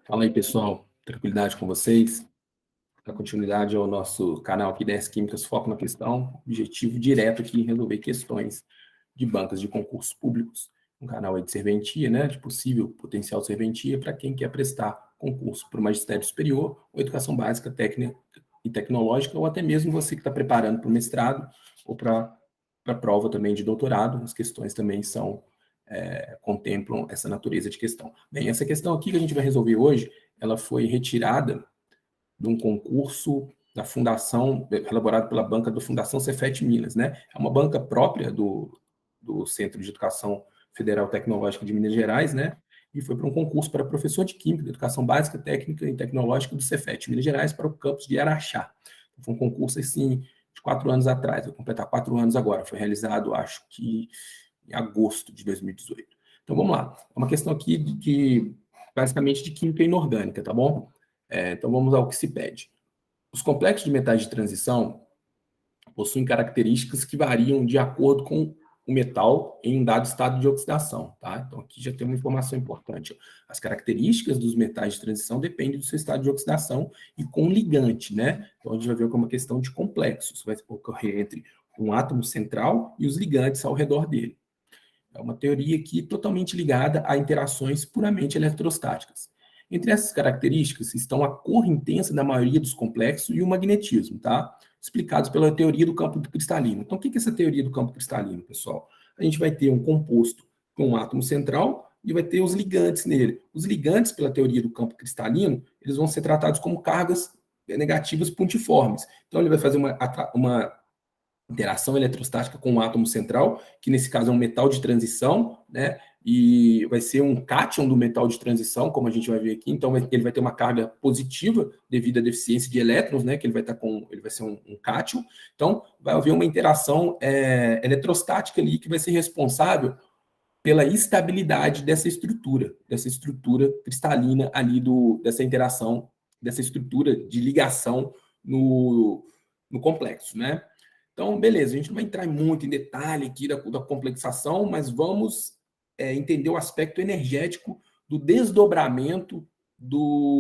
Fala aí, pessoal. Tranquilidade com vocês? A continuidade ao nosso canal aqui da Químicas Foco na Questão. Objetivo direto aqui em resolver questões de bancas de concursos públicos. Um canal aí de serventia, né? De possível potencial serventia para quem quer prestar concurso para o magistério superior ou educação básica, técnica e tecnológica, ou até mesmo você que está preparando para o mestrado ou para a prova também de doutorado. As questões também contemplam essa natureza de questão. Bem, essa questão aqui que a gente vai resolver hoje, ela foi retirada de um concurso da Fundação, elaborado pela banca da Fundação Cefet Minas, né? É uma banca própria do Centro de Educação Federal Tecnológica de Minas Gerais, né? E foi para um concurso para professor de Química, Educação Básica, Técnica e Tecnológica do Cefet Minas Gerais para o campus de Araxá. Foi um concurso, assim, de 4 anos atrás, vai completar 4 anos agora. Foi realizado, acho que em agosto de 2018. Então, vamos lá. É uma questão aqui basicamente de química inorgânica, tá bom? Então, vamos ao que se pede. Os complexos de metais de transição possuem características que variam de acordo com o metal em um dado estado de oxidação, tá? Então, aqui já tem uma informação importante. As características dos metais de transição dependem do seu estado de oxidação e com ligante, né? Então, a gente vai ver como uma questão de complexos. Vai ocorrer entre um átomo central e os ligantes ao redor dele. É uma teoria aqui totalmente ligada a interações puramente eletrostáticas. Entre essas características estão a cor intensa da maioria dos complexos e o magnetismo, tá? Explicados pela teoria do campo cristalino. Então, o que é essa teoria do campo cristalino, pessoal? A gente vai ter um composto com um átomo central e vai ter os ligantes nele. Os ligantes, pela teoria do campo cristalino, eles vão ser tratados como cargas negativas pontiformes. Então, ele vai fazer uma interação eletrostática com o átomo central, que nesse caso é um metal de transição, né? E vai ser um cátion do metal de transição, como a gente vai ver aqui. Então, ele vai ter uma carga positiva devido à deficiência de elétrons, né? Que ele vai estar ele vai ser um cátion. Então, vai haver uma interação eletrostática ali que vai ser responsável pela estabilidade dessa estrutura cristalina ali dessa interação, dessa estrutura de ligação no complexo, né? Então, beleza, a gente não vai entrar muito em detalhe aqui da complexação, mas vamos entender o aspecto energético do desdobramento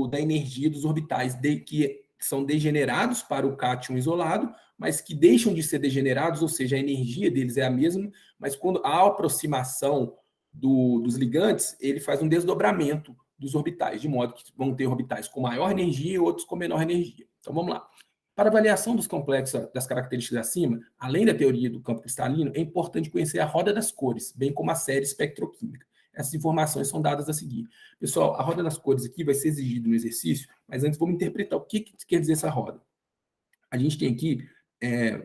da energia dos orbitais, que são degenerados para o cátion isolado, mas que deixam de ser degenerados, ou seja, a energia deles é a mesma, mas quando há aproximação dos ligantes, ele faz um desdobramento dos orbitais, de modo que vão ter orbitais com maior energia e outros com menor energia. Então, vamos lá. Para avaliação dos complexos das características acima, além da teoria do campo cristalino, é importante conhecer a roda das cores, bem como a série espectroquímica. Essas informações são dadas a seguir. Pessoal, a roda das cores aqui vai ser exigida no exercício, mas antes vamos interpretar o que quer dizer essa roda. A gente tem aqui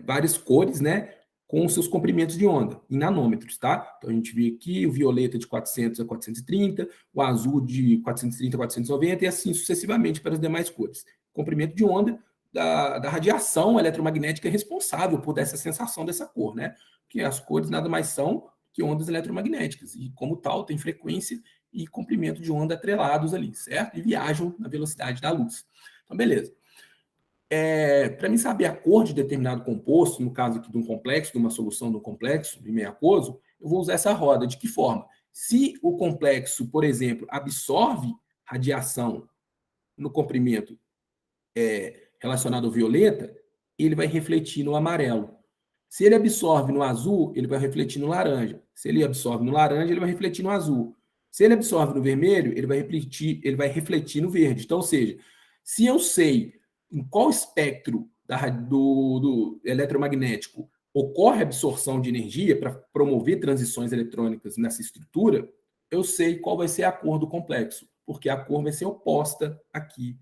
várias cores, né, com os seus comprimentos de onda, em nanômetros, tá? Então, a gente vê aqui o violeta de 400 a 430, o azul de 430 a 490 e assim sucessivamente para as demais cores. Comprimento de onda da radiação eletromagnética responsável por essa sensação dessa cor, né? Porque as cores nada mais são que ondas eletromagnéticas, e como tal, tem frequência e comprimento de onda atrelados ali, certo? E viajam na velocidade da luz. Então, beleza. Para mim saber a cor de determinado composto, no caso aqui de um complexo, de uma solução de um complexo de meio aquoso, eu vou usar essa roda. De que forma? Se o complexo, por exemplo, absorve radiação no comprimento relacionado ao violeta, ele vai refletir no amarelo. Se ele absorve no azul, ele vai refletir no laranja. Se ele absorve no laranja, ele vai refletir no azul. Se ele absorve no vermelho, ele vai refletir no verde. Então, ou seja, se eu sei em qual espectro do eletromagnético ocorre a absorção de energia para promover transições eletrônicas nessa estrutura, eu sei qual vai ser a cor do complexo, porque a cor vai ser oposta aqui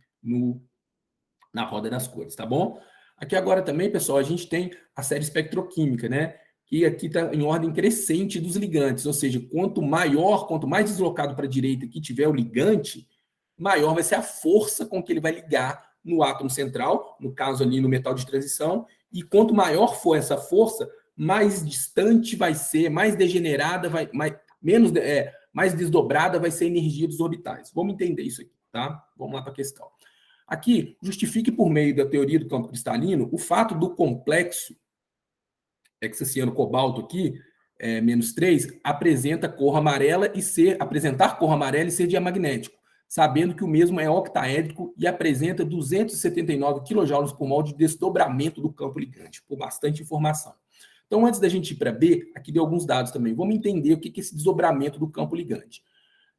na roda das cores, tá bom? Aqui agora também, pessoal, a gente tem a série espectroquímica, né? Que aqui está em ordem crescente dos ligantes, ou seja, quanto mais deslocado para a direita que tiver o ligante, maior vai ser a força com que ele vai ligar no átomo central, no caso ali no metal de transição, e quanto maior for essa força, mais distante vai ser, mais degenerada, mais desdobrada vai ser a energia dos orbitais. Vamos entender isso aqui, tá? Vamos lá para a questão. Aqui, justifique por meio da teoria do campo cristalino o fato do complexo hexaciano cobalto aqui, -3, apresentar cor amarela e ser diamagnético. sabendo que o mesmo é octaédrico e apresenta 279 kJ por mol de desdobramento do campo ligante. Por bastante informação. Então, antes da gente ir para B, aqui deu alguns dados também. Vamos entender o que é esse desdobramento do campo ligante.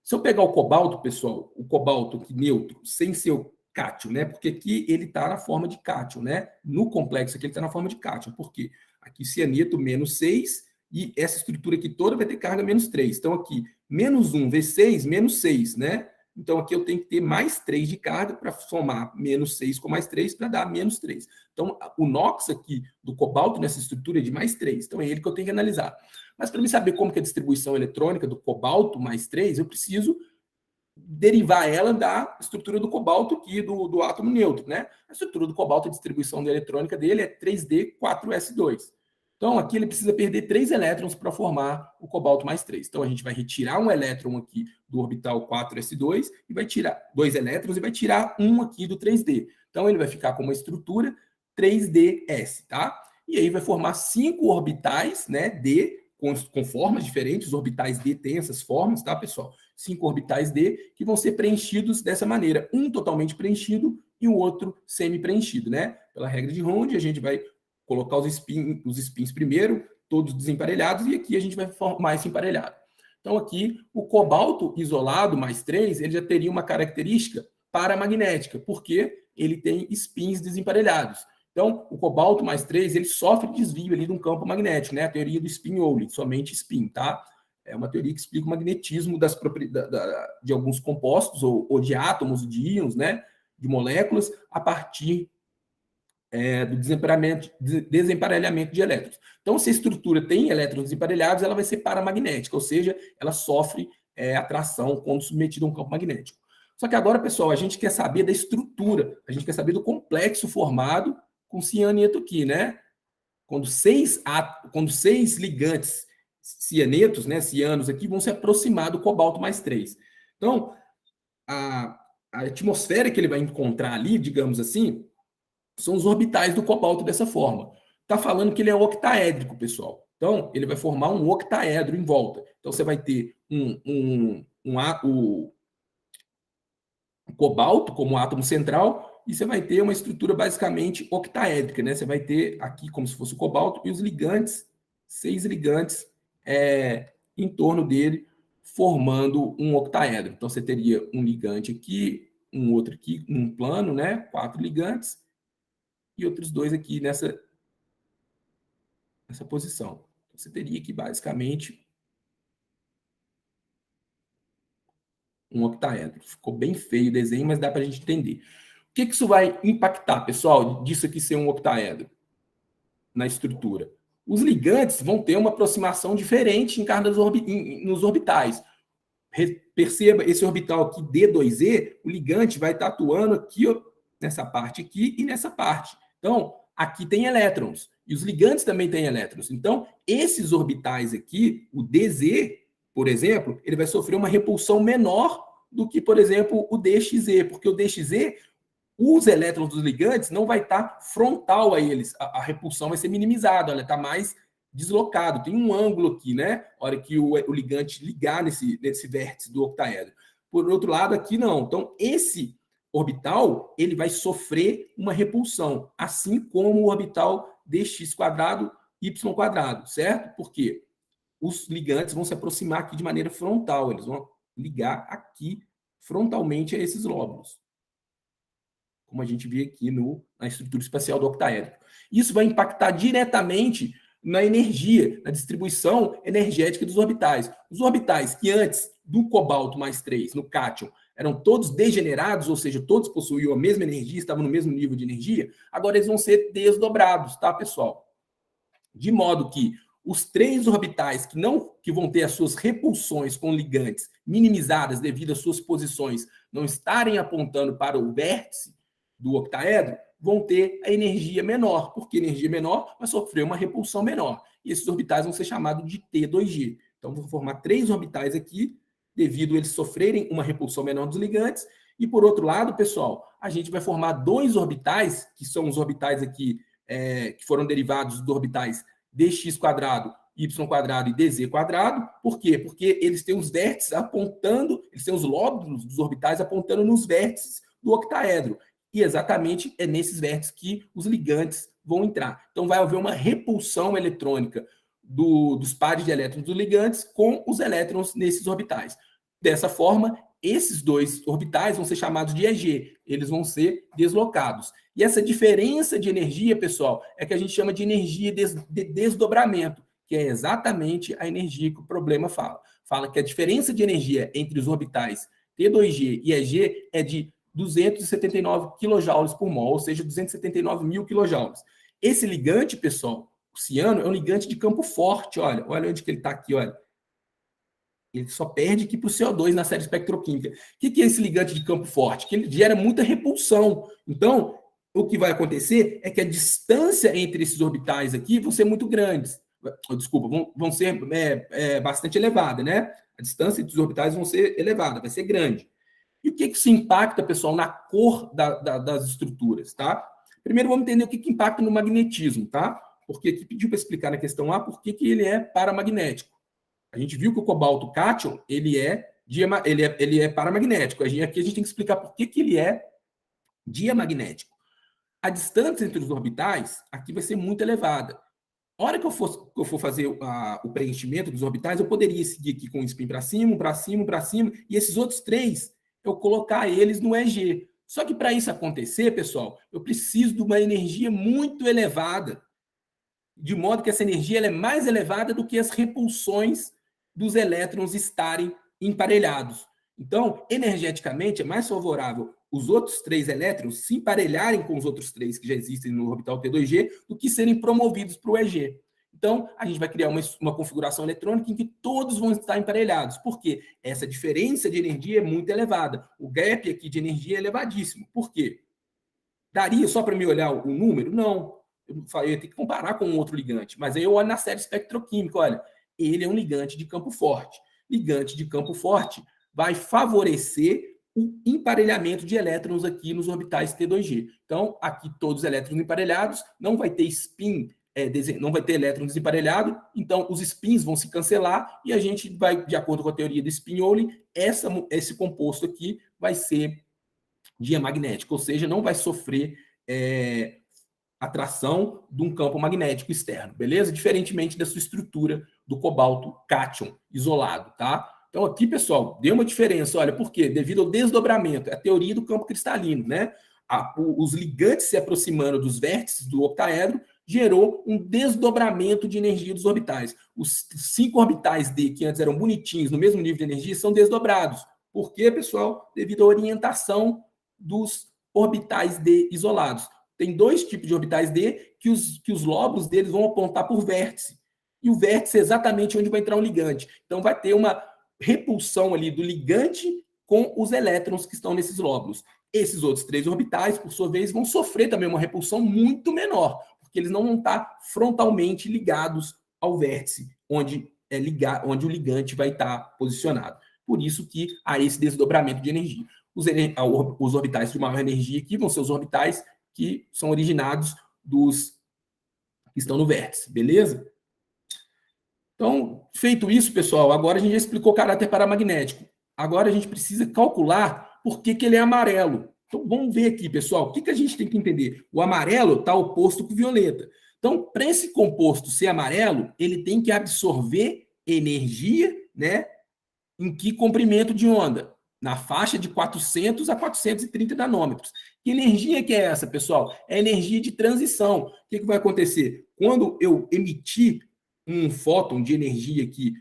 Se eu pegar o cobalto, pessoal, o cobalto aqui neutro, sem ser o cátion, né? Porque aqui ele está na forma de cátion, né? No complexo aqui ele está na forma de cátion. Por quê? Aqui cianeto menos 6 e essa estrutura aqui toda vai ter carga menos 3. Então aqui, menos 1 vezes 6, menos 6, né? Então aqui eu tenho que ter mais 3 de carga para somar menos 6 com mais 3 para dar menos 3. Então o NOx aqui do cobalto nessa estrutura é de mais 3. Então é ele que eu tenho que analisar. Mas para me saber como que é a distribuição eletrônica do cobalto mais 3, eu preciso derivar ela da estrutura do cobalto aqui, do átomo neutro, né? A estrutura do cobalto, a distribuição da eletrônica dele é 3D4S2. Então, aqui ele precisa perder 3 elétrons para formar o cobalto mais 3. Então, a gente vai retirar um elétron aqui do orbital 4s2 e vai tirar 2 elétrons e vai tirar um aqui do 3D. Então, ele vai ficar com uma estrutura 3ds, tá? E aí vai formar 5 orbitais, né, D, com formas diferentes. Os orbitais D têm essas formas, tá, pessoal? 5 orbitais D que vão ser preenchidos dessa maneira. Um totalmente preenchido e o outro semi-preenchido, né? Pela regra de Rond, a gente vai colocar os spins primeiro, todos desemparelhados, e aqui a gente vai formar esse emparelhado. Então, aqui, o cobalto isolado mais 3, ele já teria uma característica paramagnética, porque ele tem spins desemparelhados. Então, o cobalto mais 3, ele sofre desvio ali de um campo magnético, né? A teoria do spin-only, somente spin, tá? É uma teoria que explica o magnetismo de alguns compostos, ou de átomos, de íons, né? De moléculas, a partir do desemparelhamento de elétrons. Então, se a estrutura tem elétrons desemparelhados, ela vai ser paramagnética, ou seja, ela sofre atração quando submetida a um campo magnético. Só que agora, pessoal, a gente quer saber da estrutura, a gente quer saber do complexo formado com cianeto aqui, né? Quando seis ligantes cianetos, né, cianos aqui, vão se aproximar do cobalto mais 3. Então, a atmosfera que ele vai encontrar ali, digamos assim, são os orbitais do cobalto dessa forma. Está falando que ele é octaédrico, pessoal. Então, ele vai formar um octaedro em volta. Então, você vai ter o cobalto como átomo central e você vai ter uma estrutura basicamente octaédrica, né? Você vai ter aqui como se fosse o cobalto e os ligantes, 6 ligantes em torno dele, formando um octaedro. Então, você teria um ligante aqui, um outro aqui, num plano, né? 4 ligantes, e outros 2 aqui nessa posição. Você teria aqui, basicamente, um octaedro. Ficou bem feio o desenho, mas dá para a gente entender. O que isso vai impactar, pessoal, disso aqui ser um octaedro na estrutura? Os ligantes vão ter uma aproximação diferente em cada nos orbitais. Perceba esse orbital aqui, D2E, o ligante vai estar atuando aqui, ó, nessa parte aqui e nessa parte. Então, aqui tem elétrons, e os ligantes também têm elétrons. Então, esses orbitais aqui, o DZ, por exemplo, ele vai sofrer uma repulsão menor do que, por exemplo, o DXZ, porque o DXZ, os elétrons dos ligantes não vai estar frontal a eles, a repulsão vai ser minimizada, ela está mais deslocado, tem um ângulo aqui, né? A hora que o ligante ligar nesse vértice do octaedro. Por outro lado, aqui não. Então, esse orbital, ele vai sofrer uma repulsão, assim como o orbital dx quadrado, y quadrado, certo? Por quê? Os ligantes vão se aproximar aqui de maneira frontal, eles vão ligar aqui frontalmente a esses lóbulos, como a gente vê aqui na estrutura espacial do octaédrico. Isso vai impactar diretamente na energia, na distribuição energética dos orbitais. Os orbitais que antes do cobalto mais 3, no cátion, eram todos degenerados, ou seja, todos possuíam a mesma energia, estavam no mesmo nível de energia, agora eles vão ser desdobrados, tá, pessoal? De modo que os 3 orbitais que vão ter as suas repulsões com ligantes minimizadas devido às suas posições não estarem apontando para o vértice do octaedro, vão ter a energia menor, porque energia menor vai sofrer uma repulsão menor. E esses orbitais vão ser chamados de T2G. Então, vou formar 3 orbitais aqui, devido a eles sofrerem uma repulsão menor dos ligantes. E, por outro lado, pessoal, a gente vai formar 2 orbitais, que são os orbitais aqui, que foram derivados dos orbitais dx quadrado y² e dz². Por quê? Porque eles têm os vértices apontando, eles têm os lóbulos dos orbitais apontando nos vértices do octaedro. E exatamente é nesses vértices que os ligantes vão entrar. Então vai haver uma repulsão eletrônica dos pares de elétrons dos ligantes com os elétrons nesses orbitais. Dessa forma, esses dois orbitais vão ser chamados de EG, eles vão ser deslocados. E essa diferença de energia, pessoal, é que a gente chama de energia de desdobramento, que é exatamente a energia que o problema fala. Fala que a diferença de energia entre os orbitais T2G e EG é de 279 kJ por mol, ou seja, 279 mil kJ. Esse ligante, pessoal, o ciano, é um ligante de campo forte, olha onde que ele está aqui, olha. Ele só perde aqui para o CO2 na série espectroquímica. O que é esse ligante de campo forte? Que ele gera muita repulsão. Então, o que vai acontecer é que a distância entre esses orbitais aqui vão ser muito grandes. Desculpa, vão ser bastante elevada, né? A distância entre os orbitais vão ser elevada, vai ser grande. E o que isso impacta, pessoal, na cor das estruturas, tá? Primeiro, vamos entender o que impacta no magnetismo, tá? Porque aqui pediu para explicar na questão A por que ele é paramagnético. A gente viu que o cobalto cátion, ele é paramagnético. Aqui a gente tem que explicar por que ele é diamagnético. A distância entre os orbitais aqui vai ser muito elevada. A hora que eu for fazer o preenchimento dos orbitais, eu poderia seguir aqui com o spin para cima, para cima, para cima, e esses outros três, eu colocar eles no EG. Só que para isso acontecer, pessoal, eu preciso de uma energia muito elevada, de modo que essa energia ela é mais elevada do que as repulsões dos elétrons estarem emparelhados. Então, energeticamente, é mais favorável os outros três elétrons se emparelharem com os outros três que já existem no orbital T2G do que serem promovidos para o EG. Então, a gente vai criar uma configuração eletrônica em que todos vão estar emparelhados. Por quê? Essa diferença de energia é muito elevada. O gap aqui de energia é elevadíssimo. Por quê? Daria só para me olhar o número? Não. Eu ia ter que comparar com um outro ligante. Mas aí eu olho na série espectroquímica, olha, ele é um ligante de campo forte. Ligante de campo forte vai favorecer o emparelhamento de elétrons aqui nos orbitais T2G. Então, aqui todos os elétrons emparelhados, não vai ter spin, não vai ter elétrons desemparelhados, então os spins vão se cancelar e a gente vai, de acordo com a teoria do spin-Only, esse composto aqui vai ser diamagnético, ou seja, não vai sofrer atração de um campo magnético externo, beleza? Diferentemente da sua estrutura do cobalto cátion isolado, tá? Então aqui, pessoal, deu uma diferença, olha, por quê? Devido ao desdobramento, é a teoria do campo cristalino, né? Os ligantes se aproximando dos vértices do octaedro gerou um desdobramento de energia dos orbitais. Os 5 orbitais D, que antes eram bonitinhos, no mesmo nível de energia, são desdobrados. Por quê, pessoal? Devido à orientação dos orbitais D isolados. Tem 2 tipos de orbitais D que os lóbulos deles vão apontar por vértice. E o vértice é exatamente onde vai entrar um ligante. Então vai ter uma repulsão ali do ligante com os elétrons que estão nesses lóbulos. Esses outros 3 orbitais, por sua vez, vão sofrer também uma repulsão muito menor, porque eles não vão estar frontalmente ligados ao vértice, onde o ligante vai estar posicionado. Por isso que há esse desdobramento de energia. Os orbitais de maior energia aqui vão ser os orbitais que são originados dos que estão no vértice, beleza? Então, feito isso, pessoal, agora a gente já explicou o caráter paramagnético. Agora a gente precisa calcular por que ele é amarelo. Então, vamos ver aqui, pessoal, o que a gente tem que entender? O amarelo está oposto com o violeta. Então, para esse composto ser amarelo, ele tem que absorver energia, né? Em que comprimento de onda? Na faixa de 400 a 430 nanômetros. Que energia que é essa, pessoal? É energia de transição. O que vai acontecer? Quando eu emitir um fóton de energia aqui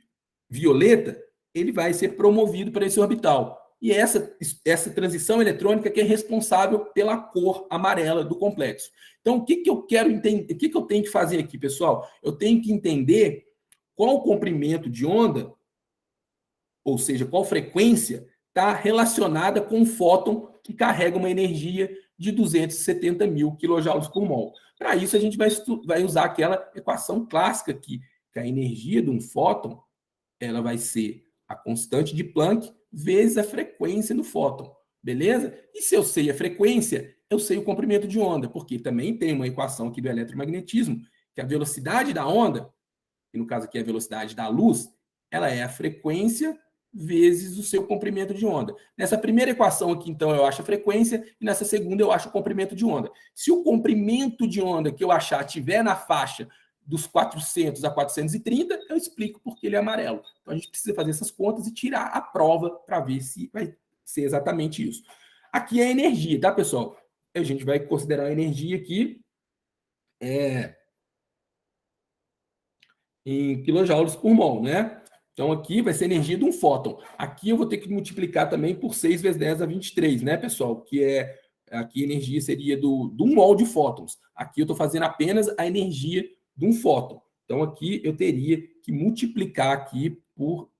violeta, ele vai ser promovido para esse orbital. E essa transição eletrônica que é responsável pela cor amarela do complexo. Então, o que eu quero entender? O que eu tenho que fazer aqui, pessoal? Eu tenho que entender qual o comprimento de onda, ou seja, qual frequência está relacionada com o fóton que carrega uma energia de 270 mil kJ por mol. Para isso, a gente vai usar aquela equação clássica aqui, que a energia de um fóton ela vai ser a constante de Planck vezes a frequência do fóton, beleza? E se eu sei a frequência, eu sei o comprimento de onda, porque também tem uma equação aqui do eletromagnetismo, que a velocidade da onda que no caso aqui é a velocidade da luz, ela é a frequência vezes o seu comprimento de onda. Nessa primeira equação aqui, então, eu acho a frequência, e nessa segunda eu acho o comprimento de onda. Se o comprimento de onda que eu achar estiver na faixa dos 400 a 430, eu explico porque ele é amarelo. Então, a gente precisa fazer essas contas e tirar a prova para ver se vai ser exatamente isso. Aqui é a energia, tá, pessoal? A gente vai considerar a energia aqui em quilojoules por mol, né? Então, aqui vai ser a energia de um fóton. Aqui eu vou ter que multiplicar também por 6 vezes 10 a 23, né, pessoal? Que é, aqui a energia seria de 1 mol de fótons. Aqui eu estou fazendo apenas a energia de um fóton. Então, aqui eu teria que multiplicar aqui por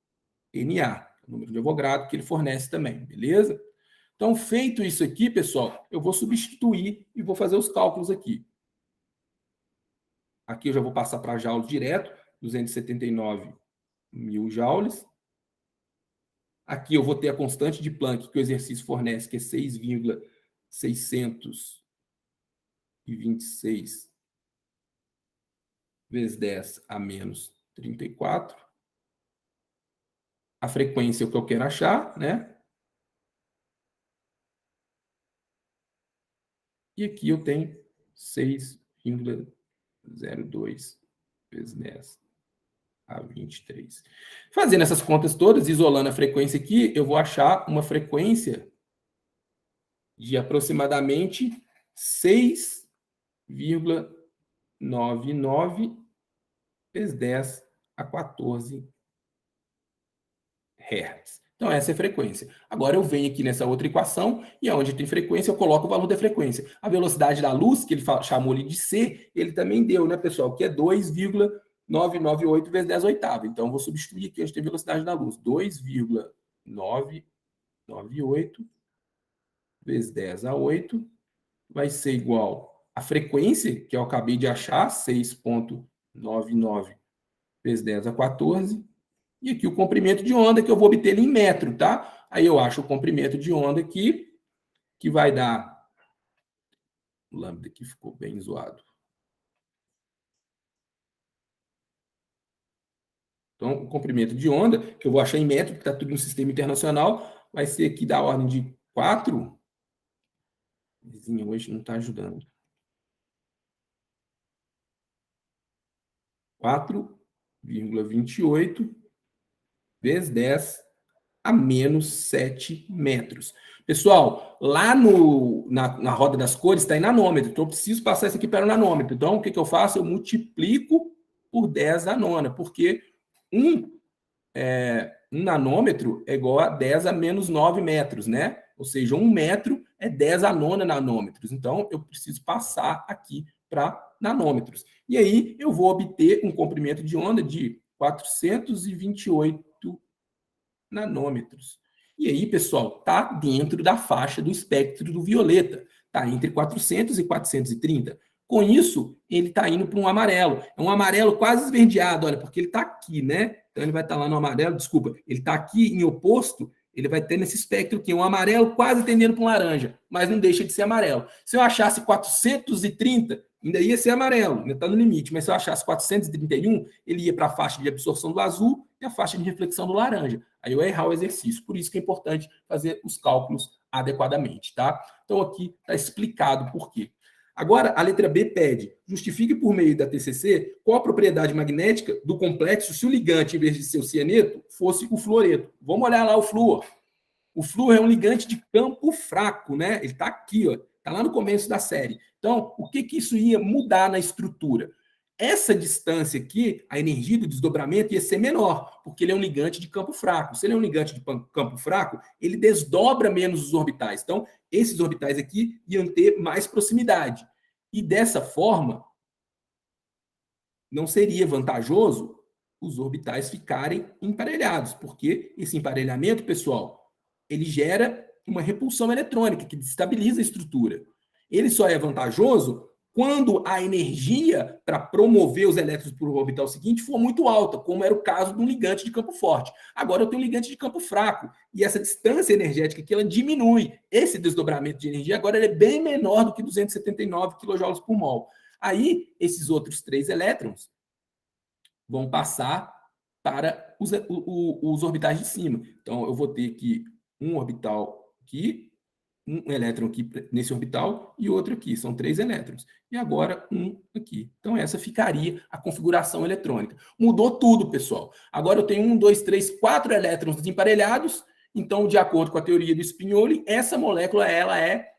Na, o número de Avogadro que ele fornece também, beleza? Então, feito isso aqui, pessoal, eu vou substituir e vou fazer os cálculos aqui. Aqui eu já vou passar para joules direto, 279 mil joules. Aqui eu vou ter a constante de Planck que o exercício fornece, que é 6,626 vezes 10 a menos 34. A frequência é o que eu quero achar, né? E aqui eu tenho 6,02 vezes 10 a 23. Fazendo essas contas todas, isolando a frequência aqui, eu vou achar uma frequência de aproximadamente 6,99 vezes 10 a 14 Hz. Então, essa é a frequência. Agora, eu venho aqui nessa outra equação, e onde tem frequência, eu coloco o valor da frequência. A velocidade da luz, que ele chamou ali de C, ele também deu, né, pessoal? Que é 2,998 vezes 10 oitava. Então, eu vou substituir aqui, a gente tem a velocidade da luz. 2,998 vezes 10 a 8 vai ser igual à frequência, que eu acabei de achar, 6,99 vezes 10 a 14. E aqui o comprimento de onda, que eu vou obter ele em metro, tá? Aí eu acho o comprimento de onda aqui, que vai dar... O lambda aqui ficou bem zoado. Então, o comprimento de onda, que eu vou achar em metro, que está tudo no sistema internacional, vai ser aqui da ordem de 4. Vizinha hoje não está ajudando. 4,28 vezes 10 a menos 7 metros. Pessoal, lá na roda das cores está em nanômetro, então eu preciso passar isso aqui para o nanômetro. Então, o que eu faço? Eu multiplico por 10 a nona, porque um nanômetro é igual a 10 a menos 9 metros, né? Ou seja, 1 metro é 10 a nona nanômetros. Então, eu preciso passar aqui para nanômetros. E aí, eu vou obter um comprimento de onda de 428 nanômetros. E aí, pessoal, está dentro da faixa do espectro do violeta. Está entre 400 e 430. Com isso, ele está indo para um amarelo. É um amarelo quase esverdeado, olha, porque ele está aqui, né? Então, ele vai estar lá no amarelo, desculpa, ele está aqui em oposto, ele vai ter nesse espectro aqui, um amarelo quase tendendo para um laranja, mas não deixa de ser amarelo. Se eu achasse 430, ainda ia ser amarelo, ainda está no limite, mas se eu achasse 431, ele ia para a faixa de absorção do azul e a faixa de reflexão do laranja. Aí eu ia errar o exercício. Por isso que é importante fazer os cálculos adequadamente, tá? Então aqui está explicado por quê. Agora, a letra B pede, justifique por meio da TCC qual a propriedade magnética do complexo se o ligante, em vez de ser o cianeto, fosse o fluoreto. Vamos olhar lá o flúor. O flúor é um ligante de campo fraco, né? Ele está aqui, ó, está lá no começo da série. Então, o que isso ia mudar na estrutura? Essa distância aqui, a energia do desdobramento ia ser menor, porque ele é um ligante de campo fraco. Se ele é um ligante de campo fraco, ele desdobra menos os orbitais. Então, esses orbitais aqui iam ter mais proximidade. E dessa forma, não seria vantajoso os orbitais ficarem emparelhados, porque esse emparelhamento, pessoal, ele gera uma repulsão eletrônica que destabiliza a estrutura. Ele só é vantajoso quando a energia para promover os elétrons para o orbital seguinte for muito alta, como era o caso de um ligante de campo forte. Agora eu tenho um ligante de campo fraco, e essa distância energética aqui, ela diminui. Esse desdobramento de energia agora ele é bem menor do que 279 kJ por mol. Aí, esses outros 3 elétrons, vão passar para os orbitais de cima. Então, eu vou ter aqui um orbital aqui, um elétron aqui nesse orbital e outro aqui. São 3 elétrons. E agora um aqui. Então, essa ficaria a configuração eletrônica. Mudou tudo, pessoal. Agora eu tenho 1, 2, 3, 4 elétrons desemparelhados. Então, de acordo com a teoria do Spinoli, essa molécula ela é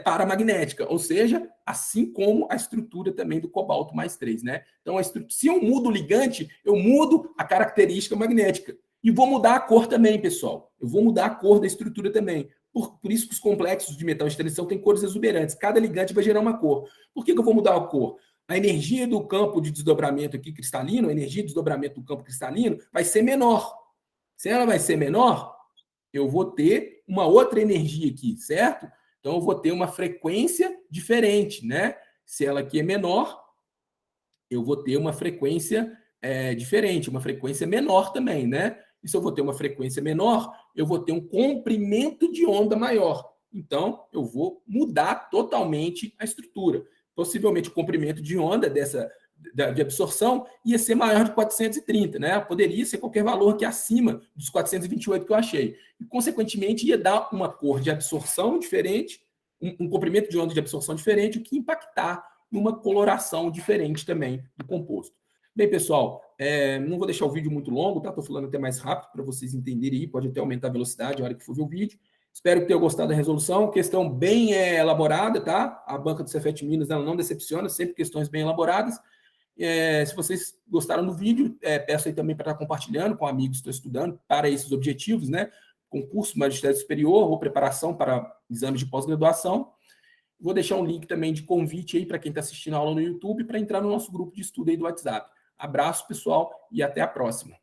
paramagnética, ou seja, assim como a estrutura também do cobalto mais 3, né? Então, se eu mudo o ligante, eu mudo a característica magnética. E vou mudar a cor também, pessoal. Eu vou mudar a cor da estrutura também. Por isso que os complexos de metal de transição têm cores exuberantes. Cada ligante vai gerar uma cor. Por que eu vou mudar a cor? A energia do campo de desdobramento aqui cristalino, a energia de desdobramento do campo cristalino, vai ser menor. Se ela vai ser menor, eu vou ter uma outra energia aqui, certo? Então, eu vou ter uma frequência diferente, né? Se ela aqui é menor, eu vou ter uma frequência diferente, uma frequência menor também, né? E se eu vou ter uma frequência menor, eu vou ter um comprimento de onda maior. Então, eu vou mudar totalmente a estrutura. Possivelmente, o comprimento de onda de absorção ia ser maior de 430, né? Poderia ser qualquer valor aqui acima dos 428 que eu achei. E, consequentemente, ia dar uma cor de absorção diferente, um comprimento de onda de absorção diferente, o que impactar numa coloração diferente também do composto. Bem, pessoal, não vou deixar o vídeo muito longo, tá? Estou falando até mais rápido para vocês entenderem aí, pode até aumentar a velocidade na hora que for ver o vídeo. Espero que tenham gostado da resolução, questão bem elaborada, tá? A banca do Cefet Minas ela não decepciona, sempre questões bem elaboradas. Se vocês gostaram do vídeo, peço aí também para estar compartilhando com amigos que estão estudando para esses objetivos, né? Concurso, magistério superior ou preparação para exames de pós-graduação. Vou deixar um link também de convite aí para quem está assistindo a aula no YouTube para entrar no nosso grupo de estudo aí do WhatsApp. Abraço, pessoal, e até a próxima.